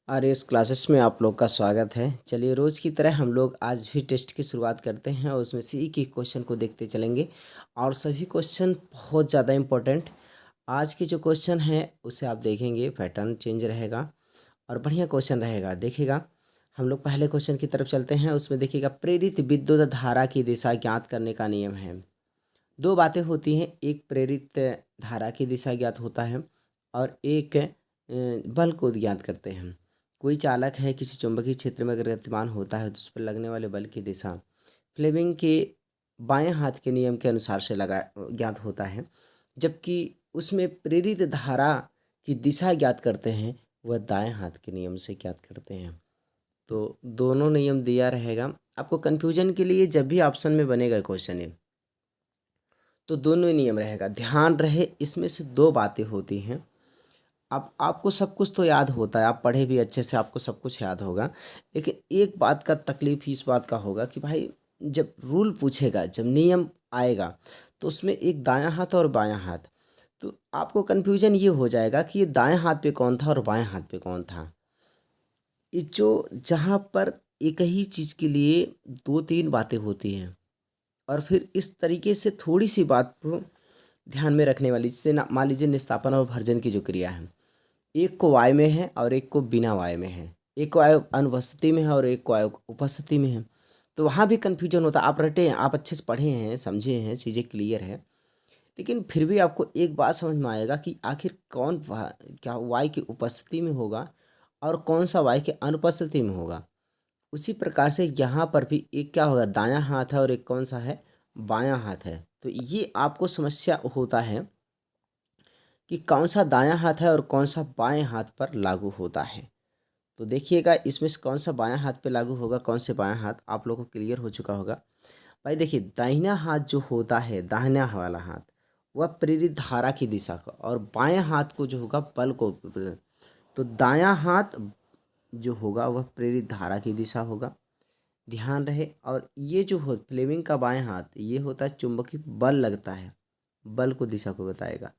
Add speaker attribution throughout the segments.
Speaker 1: RS classes में आप लोग का स्वागत है। चलिए रोज़ की तरह हम लोग आज भी टेस्ट की शुरुआत करते हैं और उसमें से एक एक क्वेश्चन को देखते चलेंगे और सभी क्वेश्चन बहुत ज़्यादा इम्पोर्टेंट। आज के जो क्वेश्चन हैं उसे आप देखेंगे, पैटर्न चेंज रहेगा और बढ़िया क्वेश्चन रहेगा। देखिएगा, हम लोग पहले क्वेश्चन की तरफ चलते हैं। उसमें देखिएगा, प्रेरित विद्युत धारा की दिशा ज्ञात करने का नियम है। दो बातें होती हैं, एक प्रेरित धारा की दिशा ज्ञात होता है और एक बल को ज्ञात करते हैं। कोई चालक है किसी चुंबकीय क्षेत्र में अगर गतिमान होता है तो उस पर लगने वाले बल की दिशा फ्लेमिंग के बाएं हाथ के नियम के अनुसार से लगा ज्ञात होता है, जबकि उसमें प्रेरित धारा की दिशा ज्ञात करते हैं वह दाएं हाथ के नियम से ज्ञात करते हैं। तो दोनों नियम दिया रहेगा आपको। कन्फ्यूजन के लिए जब भी ऑप्शन में बनेगा क्वेश्चन है तो दोनों ही नियम रहेगा। ध्यान रहे, इसमें से दो बातें होती हैं। अब आपको सब कुछ तो याद होता है, आप पढ़े भी अच्छे से, आपको सब कुछ याद होगा, लेकिन एक बात का तकलीफ ही इस बात का होगा कि भाई जब रूल पूछेगा, जब नियम आएगा तो उसमें एक दायां हाथ और बायां हाथ, तो आपको कन्फ्यूजन ये हो जाएगा कि ये दाएं हाथ पे कौन था और बाएं हाथ पे कौन था। ये जो जहाँ पर एक ही चीज़ के लिए दो तीन बातें होती हैं और फिर इस तरीके से थोड़ी सी बात को ध्यान में रखने वाली, जैसे ना मान लीजिए निस्तापन और भर्जन की जो क्रिया है, एक को वाय में है और एक को बिना वाय में है, एक को वाय अनुपस्थिति में है और एक को वाय उपस्थिति में है, तो वहाँ भी कन्फ्यूजन होता है। आप रटे हैं, आप अच्छे से पढ़े हैं, समझे हैं, चीज़ें क्लियर है, लेकिन फिर भी आपको एक बात समझ में आएगा कि आखिर कौन क्या वाय की उपस्थिति में होगा और कौन सा वाय के अनुपस्थिति में होगा। उसी प्रकार से यहाँ पर भी एक क्या होगा, दायां हाथ है और एक कौन सा है, बायां हाथ है। तो ये आपको समस्या होता है कि कौन सा दायां हाथ है और कौन सा बाएं हाथ पर लागू होता है। तो देखिएगा, इसमें से कौन सा बायां हाथ पे लागू होगा, कौन से बायां हाथ, आप लोगों को क्लियर हो चुका होगा। भाई देखिए, दाहिना हाथ जो होता है, दाहिना वाला हाथ, वह प्रेरित धारा की दिशा का, और बाएं हाथ को जो होगा बल को। तो दायां हाथ जो होगा वह प्रेरित धारा की दिशा होगा, ध्यान रहे। और ये जो हो फ्लेमिंग का बाएं हाथ, ये होता है चुंबकीय बल लगता है, बल को दिशा को बताएगा।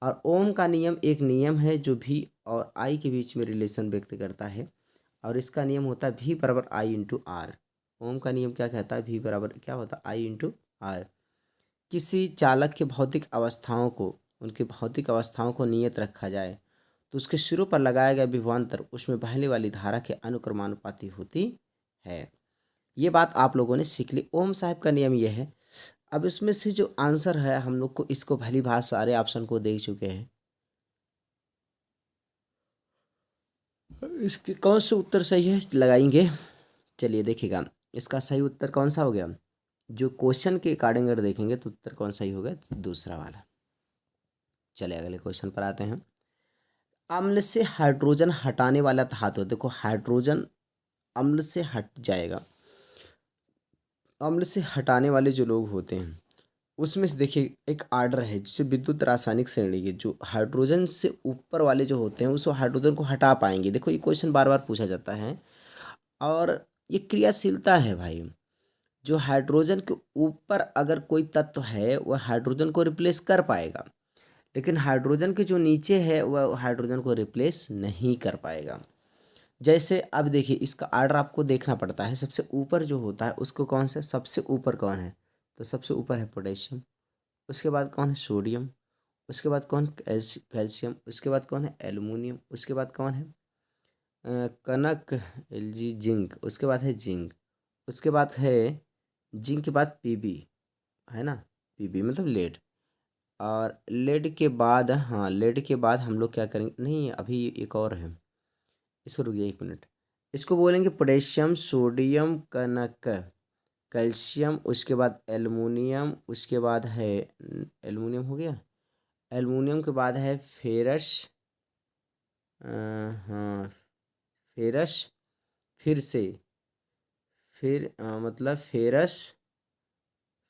Speaker 1: और ओम का नियम एक नियम है जो भी और आई के बीच में रिलेशन व्यक्त करता है, और इसका नियम होता है भी बराबर आई इंटू आर। ओम का नियम क्या कहता है, भी बराबर क्या होता है, आई इंटू आर। किसी चालक के भौतिक अवस्थाओं को, उनके भौतिक अवस्थाओं को नियत रखा जाए तो उसके सिरों पर लगाया गया विभवांतर उसमें बहने वाली धारा के अनुक्रमानुपाती होती है। ये बात आप लोगों ने सीख ली। ओम साहब का नियम ये है। अब इसमें से जो आंसर है, हम लोग को इसको भली भांति सारे ऑप्शन को देख चुके हैं, इसके कौन से उत्तर सही है लगाएंगे। चलिए देखिएगा, इसका सही उत्तर कौन सा हो गया, जो क्वेश्चन के अकॉर्डिंग अगर देखेंगे तो उत्तर कौन सही होगा, दूसरा वाला। चलिए अगले क्वेश्चन पर आते हैं। अम्ल से हाइड्रोजन हटाने वाला धातु, देखो हाइड्रोजन अम्ल से हट जाएगा। अम्ल से हटाने वाले जो लोग होते हैं उसमें से देखिए एक आर्डर है, जिसे विद्युत रासायनिक श्रेणी के जो हाइड्रोजन से ऊपर वाले जो होते हैं उस हाइड्रोजन को हटा पाएंगे। देखो ये क्वेश्चन बार बार पूछा जाता है और ये क्रियाशीलता है भाई। जो हाइड्रोजन के ऊपर अगर कोई तत्व है वह हाइड्रोजन को रिप्लेस कर पाएगा, लेकिन हाइड्रोजन के जो नीचे है वह हाइड्रोजन को रिप्लेस नहीं कर पाएगा। जैसे अब देखिए, इसका आर्डर आपको देखना पड़ता है। सबसे ऊपर जो होता है उसको कौन से, सबसे ऊपर कौन है, तो सबसे ऊपर है पोटेशियम, उसके बाद कौन है सोडियम, उसके बाद कौन कैल्शियम, उसके बाद कौन है एल्युमिनियम, उसके बाद कौन है कनक, एल जी जिंक, उसके बाद है जिंक, उसके बाद है जिंक के बाद पीबी, है ना, पीबी मतलब लेड। और लेड के बाद, हाँ लेड के बाद हम लोग क्या करेंगे, नहीं अभी एक और है, इसको रुकिए एक मिनट। इसको बोलेंगे पोटेशियम, सोडियम, कनक, कैल्शियम, उसके बाद एल्युमिनियम, उसके बाद है एल्युमिनियम हो गया, एल्युमिनियम के बाद है फेरस, हाँ फेरस, फिर से फिर मतलब फेरस,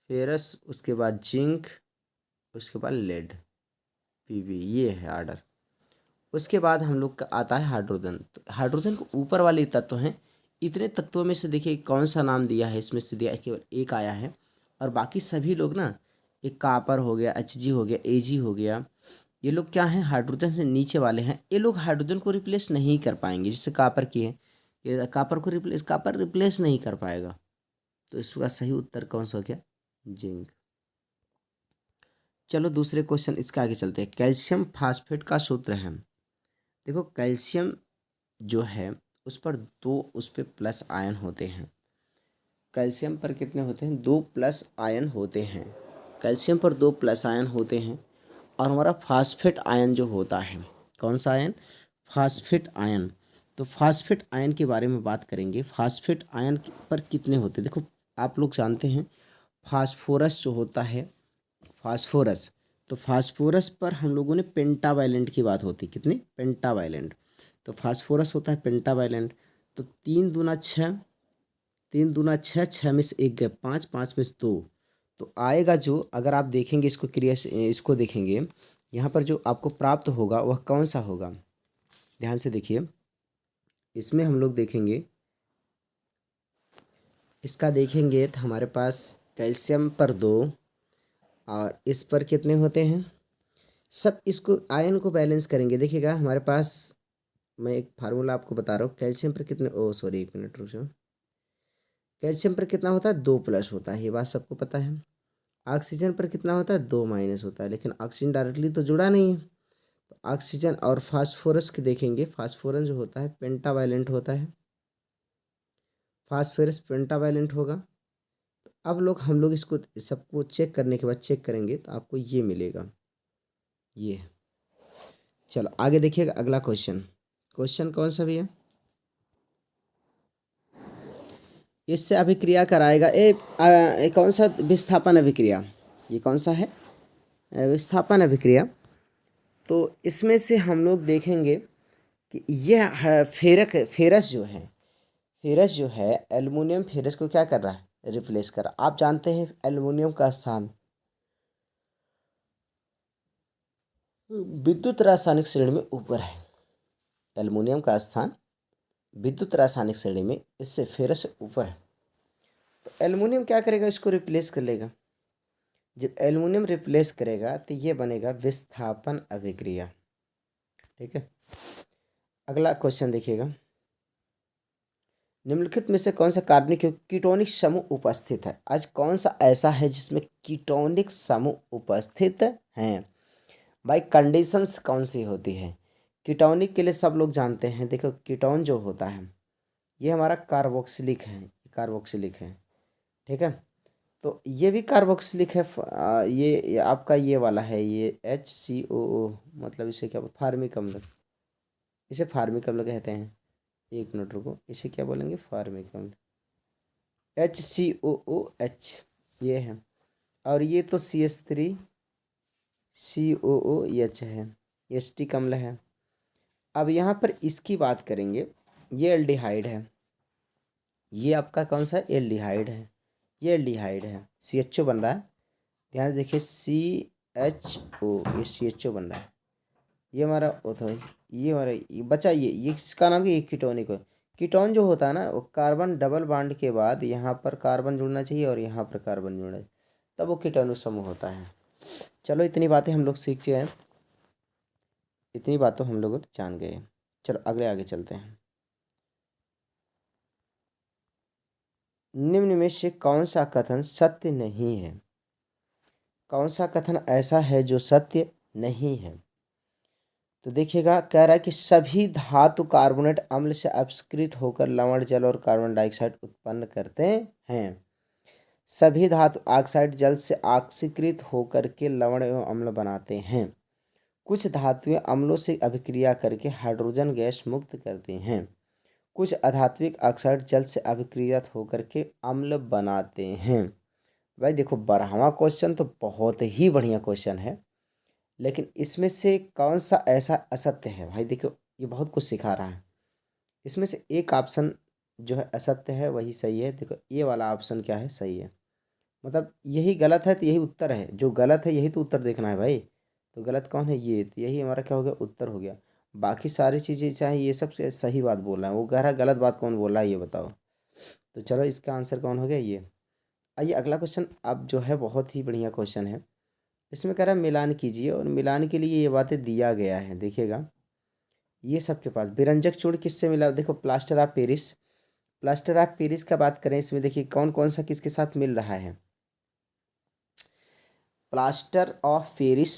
Speaker 1: फेरस उसके बाद जिंक, उसके बाद लेड, पीबी, ये है आर्डर। उसके बाद हम लोग का आता है हाइड्रोजन। तो हाइड्रोजन को ऊपर वाले तत्व हैं। इतने तत्वों में से देखिए कौन सा नाम दिया है, इसमें से दिया है केवल एक आया है, और बाकी सभी लोग ना, एक कापर हो गया, एच जी हो गया, ए जी हो गया, ये लोग क्या हैं, हाइड्रोजन से नीचे वाले हैं, ये लोग हाइड्रोजन को रिप्लेस नहीं कर पाएंगे, जैसे कापर की है, ये कापर रिप्लेस नहीं कर पाएगा। तो इसका सही उत्तर कौन सा हो गया, जिंक। चलो दूसरे क्वेश्चन इसके आगे चलते हैं। कैल्शियम फास्फेट का सूत्र है। देखो कैल्शियम जो है उस पर उस पर प्लस आयन होते हैं। कैल्शियम पर कितने होते हैं, 2 प्लस आयन होते हैं। कैल्शियम पर 2 प्लस आयन होते हैं। और हमारा फास्फेट आयन जो होता है, कौन सा आयन, फास्फेट आयन। तो फास्फेट आयन के बारे में बात करेंगे। फास्फेट आयन पर कितने होते हैं, देखो आप लोग जानते हैं फास्फोरस जो होता है, फास्फोरस, तो फास्फोरस पर हम लोगों ने पेंटावायलेंट की बात होती, कितनी, पेंटावायलेंट। तो फास्फोरस होता है पेंटावायलेंट। तो 3 दूना 6, 3 दूना 6, 6 में से 1 गए 5, 5 में से 2। तो आएगा जो, अगर आप देखेंगे इसको क्रिया से, इसको देखेंगे यहाँ पर जो आपको प्राप्त होगा वह कौन सा होगा, ध्यान से देखिए। इसमें हम लोग देखेंगे, इसका देखेंगे तो हमारे पास कैल्शियम पर 2 और इस पर कितने होते हैं, सब इसको आयन को बैलेंस करेंगे। देखिएगा हमारे पास, मैं एक फार्मूला आपको बता रहा हूँ, कैल्शियम पर कितने, ओ सॉरी 1 मिनट रुक जाओ। कैल्शियम पर कितना होता है, 2 प्लस होता है, ये बात सबको पता है। ऑक्सीजन पर कितना होता है, 2 माइनस होता है, लेकिन ऑक्सीजन डायरेक्टली तो जुड़ा नहीं है। तो ऑक्सीजन और फास्फोरस के देखेंगे, फास्फोरस जो होता है पेंटावायलेंट होता है, फास्फोरस पेंटावायलेंट होगा। तो अब हम लोग इसको सबको चेक करने के बाद चेक करेंगे तो आपको ये मिलेगा, ये। चलो आगे देखिएगा अगला क्वेश्चन। क्वेश्चन कौन सा भी है, इससे अभिक्रिया कराएगा कौन सा, विस्थापन अभिक्रिया। ये कौन सा है, विस्थापन अभिक्रिया। तो इसमें से हम लोग देखेंगे कि यह है फेरस जो है, फेरस जो है एल्युमिनियम फेरस को क्या कर रहा है, रिप्लेस कर रहा। आप जानते हैं एल्युमिनियम का स्थान विद्युत रासायनिक श्रेणी में ऊपर है। एल्युमिनियम का स्थान विद्युत रासायनिक श्रेणी में इससे फेरस से ऊपर है। तो एल्युमिनियम क्या करेगा, इसको रिप्लेस कर लेगा। जब एल्युमिनियम रिप्लेस करेगा तो ये बनेगा विस्थापन अभिक्रिया, ठीक है। अगला क्वेश्चन देखिएगा, निम्नलिखित में से कौन सा कार्बनिक कीटोनिक समूह उपस्थित है। आज कौन सा ऐसा है जिसमें कीटोनिक समूह उपस्थित हैं। भाई कंडीशंस कौन सी होती है कीटोनिक के लिए, सब लोग जानते हैं। देखो कीटोन जो होता है ये हमारा कार्बोक्सिलिक है, कार्बोक्सिलिक है, ठीक है। तो ये भी कार्बोक्सिलिक है। ये आपका ये वाला है, ये HCOO, मतलब इसे क्या, फार्मिक अम्ल, इसे फार्मिक अम्ल कहते हैं। 1 मिनट रुको, इसे क्या बोलेंगे, फार्मिक अम्ल, HCOOH, ये है। और ये तो CH3COOH है, एस्टिक अम्ल है। अब यहाँ पर इसकी बात करेंगे, ये एल्डिहाइड है, ये आपका कौन सा एल्डिहाइड है, ये एल्डिहाइड है, CHO बन रहा है। ध्यान से देखिए CHO, ये CHO बन रहा है। ये हमारा ओथो, ये हमारा ये बचा, ये किसका नाम है, ये कीटोनिक है। कीटोन जो होता है ना, वो कार्बन डबल बॉन्ड के बाद यहाँ पर कार्बन जुड़ना चाहिए और यहाँ पर कार्बन जुड़ना चाहिए, तब वो कीटोनिक समूह होता है। चलो इतनी बातें हम लोग सीख गए हैं, इतनी बातों हम लोग जान गए। चलो अगले आगे चलते हैं। निम्न में से कौन सा कथन सत्य नहीं है, कौन सा कथन ऐसा है जो सत्य नहीं है। तो देखिएगा, कह रहा है कि सभी धातु कार्बोनेट अम्ल से अपस्कृत होकर लवण जल और कार्बन डाइऑक्साइड उत्पन्न करते हैं। सभी धातु ऑक्साइड जल से ऑक्सीकृत होकर के लवण एवं अम्ल बनाते हैं। कुछ धातुएं अम्लों से अभिक्रिया करके हाइड्रोजन गैस मुक्त करते हैं। कुछ अधात्विक ऑक्साइड जल से अभिक्रियात होकर के अम्ल बनाते हैं। भाई देखो 12वां क्वेश्चन तो बहुत ही बढ़िया क्वेश्चन है, लेकिन इसमें से कौन सा ऐसा असत्य है। भाई देखो ये बहुत कुछ सिखा रहा है। इसमें से एक ऑप्शन जो है असत्य है वही सही है। देखो ये वाला ऑप्शन क्या है, सही है, मतलब यही गलत है तो यही उत्तर है, जो गलत है यही तो उत्तर देखना है भाई। तो गलत कौन है, ये, तो यही हमारा क्या हो गया, उत्तर हो गया। बाकी सारी चीज़ें चाहे ये सब से सही बात बोल रहा है, वो कह रहा है गलत बात कौन बोल रहा है ये बताओ। तो चलो इसका आंसर कौन हो गया, ये। आइए अगला क्वेश्चन अब जो है बहुत ही बढ़िया क्वेश्चन है। इसमें कह रहा है मिलान कीजिए, और मिलान के लिए ये बातें दिया गया है, देखिएगा ये सबके पास। विरंजक चूर्ण किससे मिला, देखो plaster of Paris. Plaster of Paris का बात करें, इसमें देखिए कौन कौन सा किसके साथ मिल रहा है। प्लास्टर ऑफ पेरिस,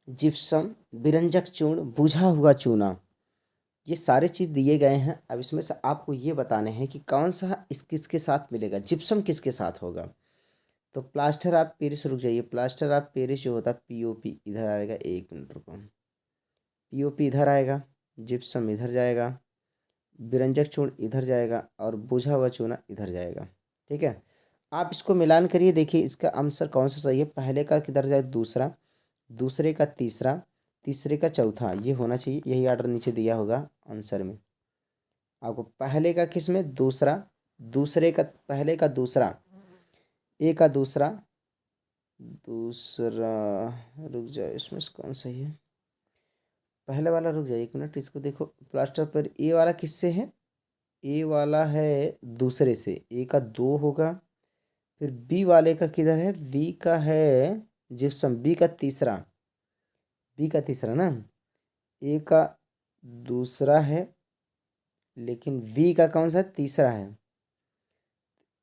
Speaker 1: जिप्सम, विरंजक चूर्ण, बुझा हुआ चूना, ये सारे चीज़ दिए गए हैं। अब इसमें से आपको ये बताने हैं कि कौन सा इस किसके साथ मिलेगा, जिप्सम किसके साथ होगा। तो प्लास्टर ऑफ पेरिस, रुक जाइए, प्लास्टर ऑफ पेरिस जो होता है पीओपी इधर आएगा, 1 मिनट रुको, पीओपी इधर आएगा, जिप्सम इधर जाएगा, विरंजक चूर्ण इधर जाएगा, और बुझा हुआ चूना इधर जाएगा। ठीक है, आप इसको मिलान करिए, देखिए इसका आंसर कौन सा सही है। पहले का किधर जाए, दूसरा, दूसरे का तीसरा, तीसरे का चौथा, ये होना चाहिए, यही ऑर्डर नीचे दिया होगा आंसर में आपको। पहले का किस में, दूसरा, दूसरे का पहले का दूसरा, ए का दूसरा, दूसरा, रुक जाए इसमें से कौन सही है, पहले वाला, रुक जाए 1 मिनट, इसको देखो। प्लास्टर पर ए वाला किससे है, ए वाला है दूसरे से, ए का 2 होगा। फिर बी वाले का किधर है, बी का है जिप्सम, बी का तीसरा, बी का तीसरा ना, ए का दूसरा है, लेकिन बी का कौन सा तीसरा है।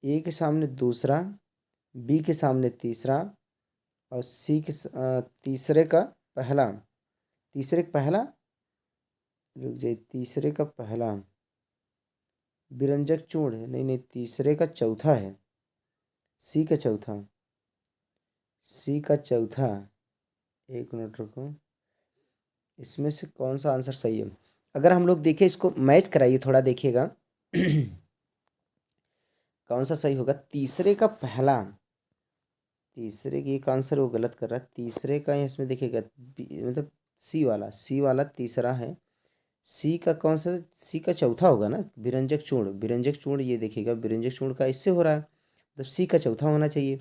Speaker 1: ए के सामने दूसरा, बी के सामने तीसरा, और सी के तीसरे का पहला, तीसरे का पहला, रुक जाइए, तीसरे का पहला विरंजक चूर्ण है, नहीं नहीं, तीसरे का चौथा है, सी का चौथा, सी का चौथा, 1 मिनट रुको, इसमें से कौन सा आंसर सही है। अगर हम लोग देखें, इसको मैच कराइए थोड़ा, देखिएगा कौन सा सही होगा। तीसरे का पहला, तीसरे की एक आंसर वो गलत कर रहा है, तीसरे का इसमें देखिएगा, मतलब सी वाला तीसरा है, सी का कौन सा, सी का चौथा होगा ना, विरंजक चूर्ण, विरंजक चूर्ण, ये देखिएगा विरंजक चूर्ण का इससे हो रहा है, मतलब सी का चौथा होना चाहिए।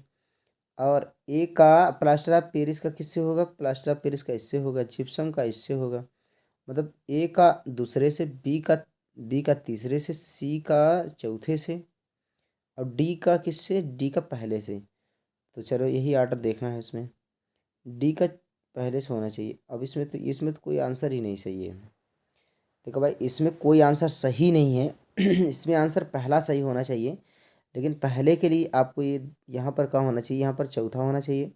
Speaker 1: और ए का प्लास्टर ऑफ पेरिस का किससे होगा, प्लास्टर ऑफ पेरिस का इससे होगा, जिप्सम का इससे होगा, मतलब ए का दूसरे से, बी का तीसरे से, सी का चौथे से, और डी का किससे, डी का पहले से। तो चलो यही आर्डर देखना है इसमें, डी का पहले से होना चाहिए। अब इसमें तो कोई आंसर ही नहीं सही है। देखो भाई, इसमें कोई आंसर सही नहीं है इसमें आंसर पहला सही होना चाहिए, लेकिन पहले के लिए आपको ये यहाँ पर क्या होना चाहिए, यहाँ पर चौथा होना चाहिए,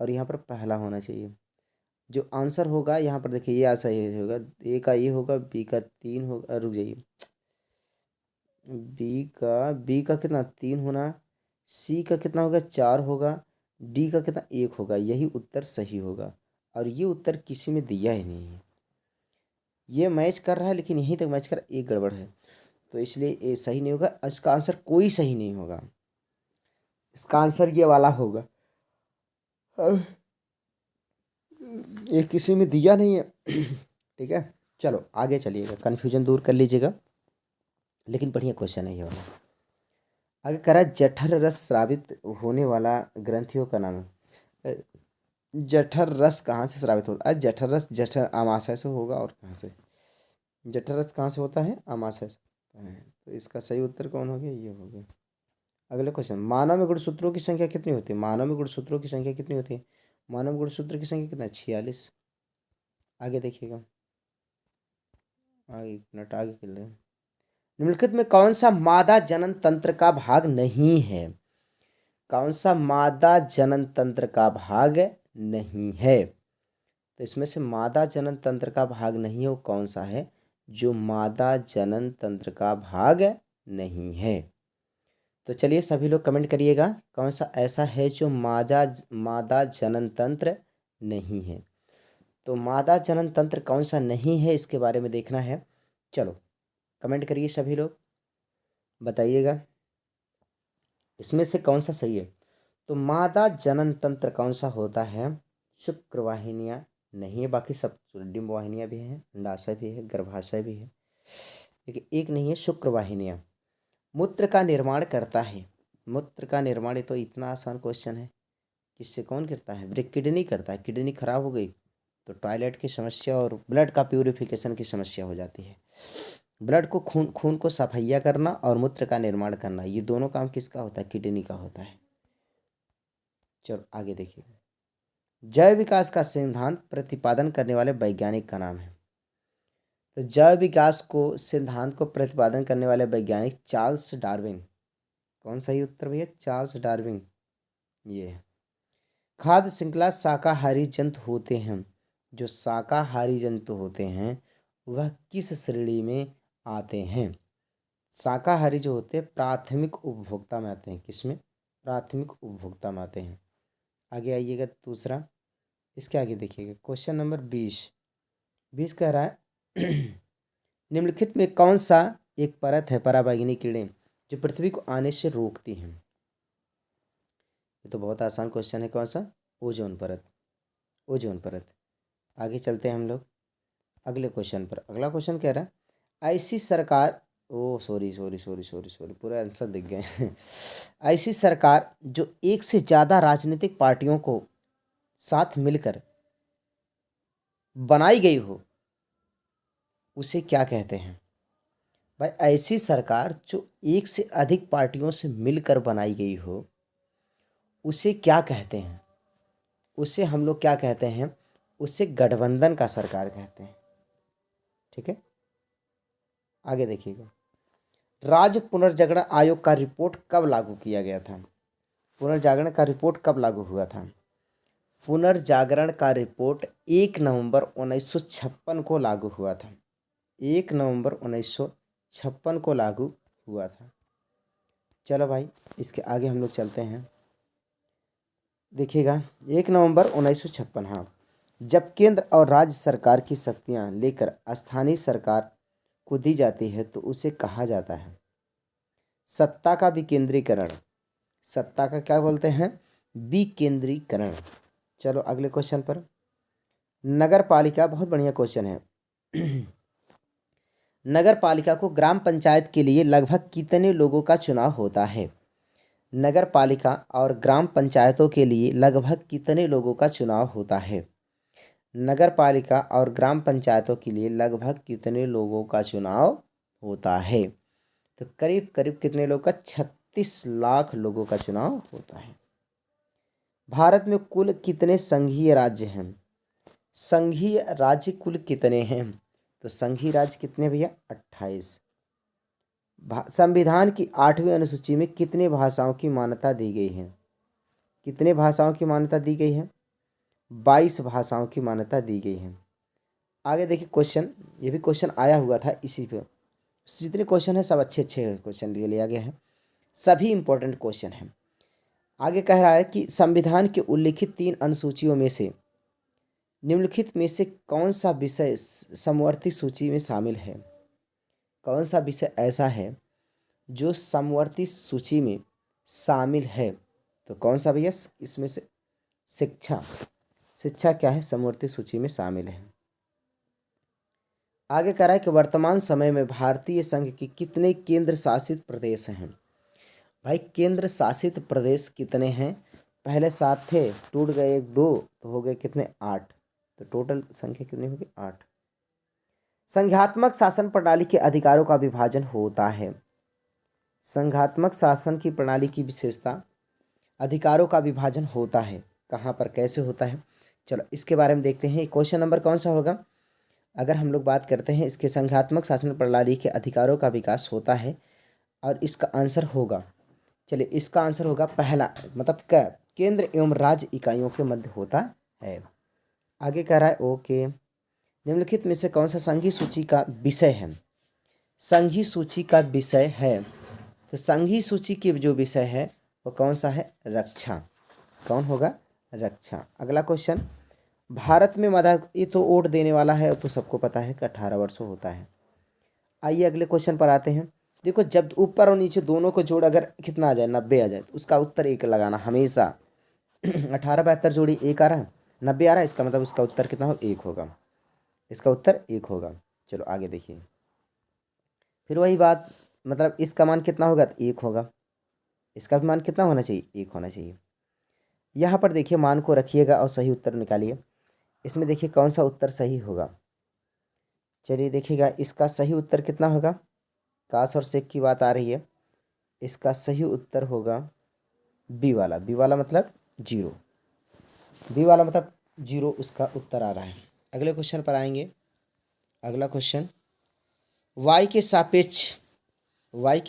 Speaker 1: और यहाँ पर पहला होना चाहिए। जो आंसर होगा यहाँ पर देखिए, ये आंसर ये होगा, ए का ये होगा, बी का 3 होगा, रुक जाइए, बी का कितना 3 होना, सी का कितना होगा 4 होगा, डी का कितना 1 होगा, यही उत्तर सही होगा। और ये उत्तर किसी में दिया ही नहीं है, ये मैच कर रहा है लेकिन यहीं तक मैच कर रहा है, एक गड़बड़ है, तो इसलिए ये सही नहीं होगा। इसका आंसर कोई सही नहीं होगा, इसका आंसर ये वाला होगा। अब ये किसी में दिया नहीं है ठीक है, चलो आगे चलिएगा, कन्फ्यूजन दूर कर लीजिएगा, लेकिन बढ़िया क्वेश्चन है ये वाला। आगे करा, जठर रस स्रावित होने वाला ग्रंथियों का नाम है। जठर रस कहाँ से स्रावित होता है, जठर रस जठर आमाशय से होगा, और कहाँ से, जठर रस कहाँ से होता है, आमाशय से होता है। तो इसका सही उत्तर कौन हो गया, ये हो गया। अगले क्वेश्चन, मानव में गुणसूत्रों की संख्या कितनी होती है, मानव में गुणसूत्रों की संख्या कितनी होती है, मानव गुणसूत्र की संख्या कितना है, 46। आगे देखिएगा, आगे 1 मिनट आगे खेल रहे हैं। निम्नलिखित में कौन सा मादा जनन तंत्र का भाग नहीं है, कौन सा मादा जनन तंत्र का भाग नहीं है। तो इसमें से मादा जनन तंत्र का भाग नहीं है वो कौन सा है, जो मादा जनन तंत्र का भाग नहीं है। तो चलिए सभी लोग कमेंट करिएगा, कौन सा ऐसा है जो मादा जनन तंत्र नहीं है। तो मादा जनन तंत्र कौन सा नहीं है, इसके बारे में देखना है। चलो कमेंट करिए सभी लोग, बताइएगा इसमें से कौन सा सही है। तो मादा जनन तंत्र कौन सा होता है, शुक्रवाहिनियाँ नहीं है, बाकी सब डिम्ब वाहिनियाँ भी हैं, अंडाशय भी है, गर्भाशय भी है, लेकिन एक नहीं है, शुक्रवाहिनियाँ। मूत्र का निर्माण करता है, मूत्र का निर्माण, ये तो इतना आसान क्वेश्चन है, किससे कौन करता है, ब्रेक किडनी करता है। किडनी खराब हो गई तो टॉयलेट की समस्या और ब्लड का प्यूरिफिकेशन की समस्या हो जाती है। ब्लड को खून को सफैया करना और मूत्र का निर्माण करना, ये दोनों काम किसका होता है, किडनी का होता है। चलो आगे देखिए, जैव विकास का सिद्धांत प्रतिपादन करने वाले वैज्ञानिक का नाम है। तो जैव विकास को सिद्धांत को प्रतिपादन करने वाले वैज्ञानिक चार्ल्स डार्विन। कौन सही उत्तर भैया? Charles Darwin. ये है। खाद्य श्रृंखला शाकाहारी जंतु होते हैं। जो शाकाहारी जंतु होते हैं वह किस श्रेणी में आते हैं? शाकाहारी जो होते हैं प्राथमिक उपभोक्ता में आते हैं। किसमें? प्राथमिक उपभोक्ता में आते हैं। आगे आइएगा दूसरा, इसके आगे देखिएगा क्वेश्चन नंबर 20 कह रहा है निम्नलिखित में कौन सा एक परत है पराबैंगनी किरणें जो पृथ्वी को आने से रोकती हैं? ये तो बहुत आसान क्वेश्चन है। कौन सा? ओजोन परत। ओजोन परत। आगे चलते हैं हम लोग अगले क्वेश्चन पर। अगला क्वेश्चन कह रहा है ऐसी सरकार, oh sorry sorry sorry sorry sorry, पूरा आंसर दिख गए ऐसी सरकार जो एक से ज़्यादा राजनीतिक पार्टियों को साथ मिलकर बनाई गई हो उसे क्या कहते हैं? भाई ऐसी सरकार जो एक से अधिक पार्टियों से मिलकर बनाई गई हो उसे क्या कहते हैं? उसे हम लोग क्या कहते हैं? उसे गठबंधन का सरकार कहते हैं। ठीक है, आगे देखिएगा। राज्य पुनर्जागरण आयोग का रिपोर्ट कब लागू किया गया था? पुनर्जागरण का रिपोर्ट कब लागू हुआ था? पुनर्जागरण का रिपोर्ट 1 नवंबर 1956 को लागू हुआ था। 1 नवंबर 1956 को लागू हुआ था। चलो भाई इसके आगे हम लोग चलते हैं। देखिएगा 1 नवंबर 1956, हाँ, जब केंद्र और राज्य सरकार की शक्तियां लेकर स्थानीय सरकार को दी जाती है तो उसे कहा जाता है सत्ता का विकेंद्रीकरण। सत्ता का क्या बोलते हैं? विकेंद्रीकरण। चलो अगले क्वेश्चन पर। नगर पालिका, बहुत बढ़िया क्वेश्चन है नगर पालिका को ग्राम पंचायत के लिए लगभग कितने लोगों का चुनाव होता है? नगर पालिका और ग्राम पंचायतों के लिए लगभग कितने लोगों का चुनाव होता है? नगर पालिका और ग्राम पंचायतों के लिए लगभग कितने लोगों का चुनाव होता है? तो करीब करीब कितने लोगों का? 36 लाख लोगों का चुनाव होता है। भारत में कुल कितने संघीय राज्य हैं? संघीय राज्य कुल कितने हैं? तो संघीय राज्य कितने भैया? 28। संविधान की 8वीं अनुसूची में कितने भाषाओं की मान्यता दी गई है? कितने भाषाओं की मान्यता दी गई है? 22 भाषाओं की मान्यता दी गई है। आगे देखिए क्वेश्चन, ये भी क्वेश्चन आया हुआ था इसी पे। जितने क्वेश्चन है सब अच्छे अच्छे क्वेश्चन लिया गया है, सभी इंपॉर्टेंट क्वेश्चन हैं। आगे कह रहा है कि संविधान के उल्लिखित 3 अनुसूचियों में से निम्नलिखित में से कौन सा विषय समवर्ती सूची में शामिल है? कौन सा विषय ऐसा है जो समवर्ती सूची में शामिल है? तो कौन सा भैया? इसमें से शिक्षा। शिक्षा क्या है? समवर्ती सूची में शामिल है। आगे कह रहा है कि वर्तमान समय में भारतीय संघ के कितने केंद्र शासित प्रदेश हैं? भाई केंद्र शासित प्रदेश कितने हैं? पहले 7 थे, टूट गए 1 2, तो हो गए कितने? 8। तो टोटल संख्या कितनी होगी? 8। संघात्मक शासन प्रणाली के अधिकारों का विभाजन होता है। संघात्मक शासन की प्रणाली की विशेषता, अधिकारों का विभाजन होता है। कहाँ पर कैसे होता है? चलो इसके बारे में देखते हैं। क्वेश्चन नंबर कौन सा होगा? अगर हम लोग बात करते हैं इसके संघात्मक शासन प्रणाली के अधिकारों का विकास होता है और इसका आंसर होगा, चलिए इसका आंसर होगा पहला, मतलब केंद्र एवं राज्य इकाइयों के मध्य होता है। आगे कह रहा है ओके, निम्नलिखित में से कौन सा संघीय सूची का विषय है? संघीय सूची का विषय है, तो संघीय सूची के जो विषय है वो कौन सा है? रक्षा। कौन होगा? रक्षा। अगला क्वेश्चन, भारत में ये तो वोट देने वाला है तो सबको पता है कि 18 वर्षों होता है। आइए अगले क्वेश्चन पर आते हैं। देखो जब ऊपर और नीचे दोनों को जोड़ अगर कितना आ जाए, 90 आ जाए, तो उसका उत्तर 1 लगाना हमेशा 18 72 जोड़ी 1 आ रहा है, 90 आ रहा है, इसका मतलब उसका उत्तर कितना हो? 1 होगा। इसका उत्तर 1 होगा। चलो आगे देखिए, फिर वही बात, मतलब इसका मान कितना होगा? तो 1 होगा। इसका भी मान कितना होना चाहिए? 1 होना चाहिए। यहाँ पर देखिए मान को रखिएगा और सही उत्तर निकालिए। इसमें देखिए कौन सा उत्तर सही होगा। चलिए देखिएगा इसका सही उत्तर कितना होगा? काश और शेख की बात आ रही है। इसका सही उत्तर होगा बी वाला। बी वाला मतलब 0। बी वाला मतलब 0 उसका उत्तर आ रहा है। अगले क्वेश्चन पर आएंगे। अगला क्वेश्चन, वाई के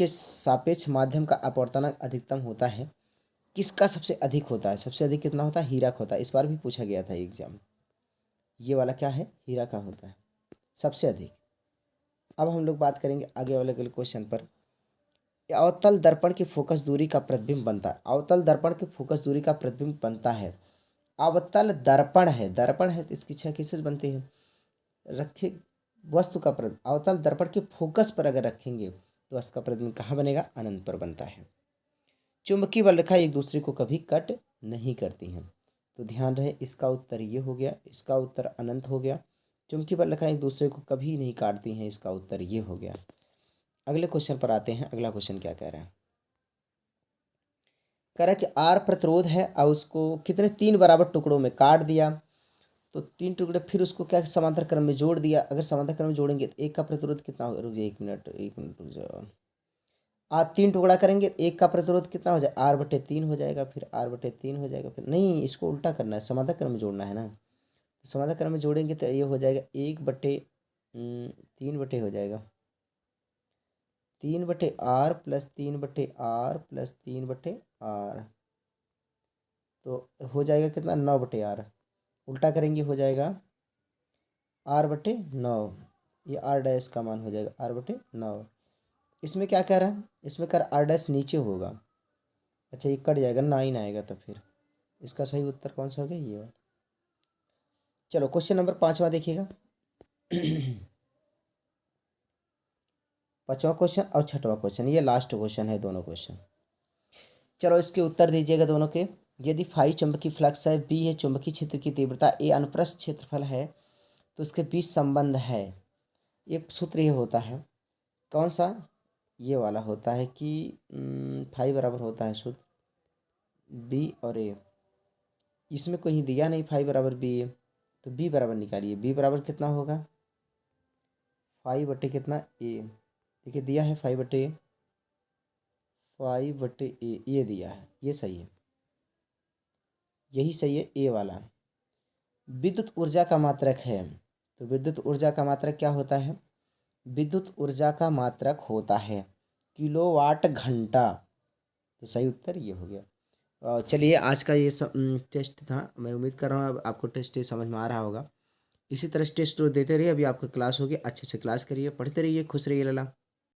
Speaker 1: सापेक्ष माध्यम का अपवर्तनांक अधिकतम होता है, किसका सबसे अधिक होता है? सबसे अधिक कितना होता है? हीरा का होता है। इस बार भी पूछा गया था एग्जाम। ये वाला क्या है? हीरा का होता है सबसे अधिक। अब हम लोग बात करेंगे आगे वाले अगले क्वेश्चन पर। अवतल दर्पण की फोकस दूरी का प्रतिबिंब बनता है। अवतल दर्पण की फोकस दूरी का प्रतिबिंब बनता है। अवतल दर्पण है तो इसकी छह किससे बनती है? रखे वस्तु का अवतल दर्पण के फोकस पर अगर रखेंगे तो उसका प्रतिबिंब कहाँ बनेगा? अनंत पर बनता है। चुंबकीय बल रेखा एक दूसरे को कभी कट नहीं करती हैं, तो ध्यान रहे इसका उत्तर ये हो गया, इसका उत्तर अनंत हो गया। चुंबकीय बल रेखा एक दूसरे को कभी नहीं काटती हैं, इसका उत्तर ये हो गया। अगले क्वेश्चन पर आते हैं। अगला क्वेश्चन क्या कह रहा है? कह रहा है कि आर प्रतिरोध है और उसको कितने 3 बराबर टुकड़ों में काट दिया, तो 3 टुकड़े, फिर उसको क्या समांतर क्रम में जोड़ दिया। अगर समांतर क्रम में जोड़ेंगे तो एक का प्रतिरोध कितना होगा? रुक जाइए 1 मिनट रुक जाओ। आज 3 टुकड़ा करेंगे, एक का प्रतिरोध कितना हो जाए? R/3 हो जाएगा, फिर R/3 हो जाएगा, फिर नहीं, इसको उल्टा करना है, समांतर क्रम में जोड़ना है ना। तो समांतर क्रम में जोड़ेंगे तो ये हो जाएगा 1/3 हो जाएगा, 3/R plus 3/R plus 3/R, तो हो जाएगा कितना? 9/R। उल्टा करेंगे हो जाएगा R/9, ये R' का मान हो जाएगा R/9। इसमें क्या कह रहा है? इसमें कर R' नीचे होगा। अच्छा, ये कट जाएगा, 9 आएगा, तो फिर इसका सही उत्तर कौन सा हो गया? ये वाला। चलो क्वेश्चन नंबर 5वां देखिएगा। 5वां क्वेश्चन और 6वां क्वेश्चन, ये लास्ट क्वेश्चन है दोनों क्वेश्चन। चलो इसके उत्तर दीजिएगा दोनों के। यदि फाई चुंबकीय फ्लक्स है, बी है चुंबकीय क्षेत्र की तीव्रता, ए अनुप्रस्थ क्षेत्रफल है, तो इसके बीच संबंध है। एक सूत्र ये होता है, कौन सा? ये वाला होता है कि फाई बराबर होता है सूत्र बी और ए। इसमें कोई दिया नहीं फाई बराबर बी ए, तो बी बराबर निकालिए। बी बराबर कितना होगा? फाई बटे कितना? ए। देखिए दिया है फाई बटे ए, फाई बटे ए, ये दिया है, ये सही है, यही सही है, ए वाला। विद्युत ऊर्जा का मात्रक है, तो विद्युत ऊर्जा का मात्रक क्या होता है? विद्युत ऊर्जा का मात्रक होता है किलोवाट घंटा, तो सही उत्तर ये हो गया। चलिए आज का ये सब टेस्ट था। मैं उम्मीद कर रहा हूँ अब आपको टेस्ट ये समझ में आ रहा होगा। इसी तरह टेस्ट देते रहिए। अभी आपका क्लास होगी, अच्छे से क्लास करिए, पढ़ते रहिए, खुश रहिए लला।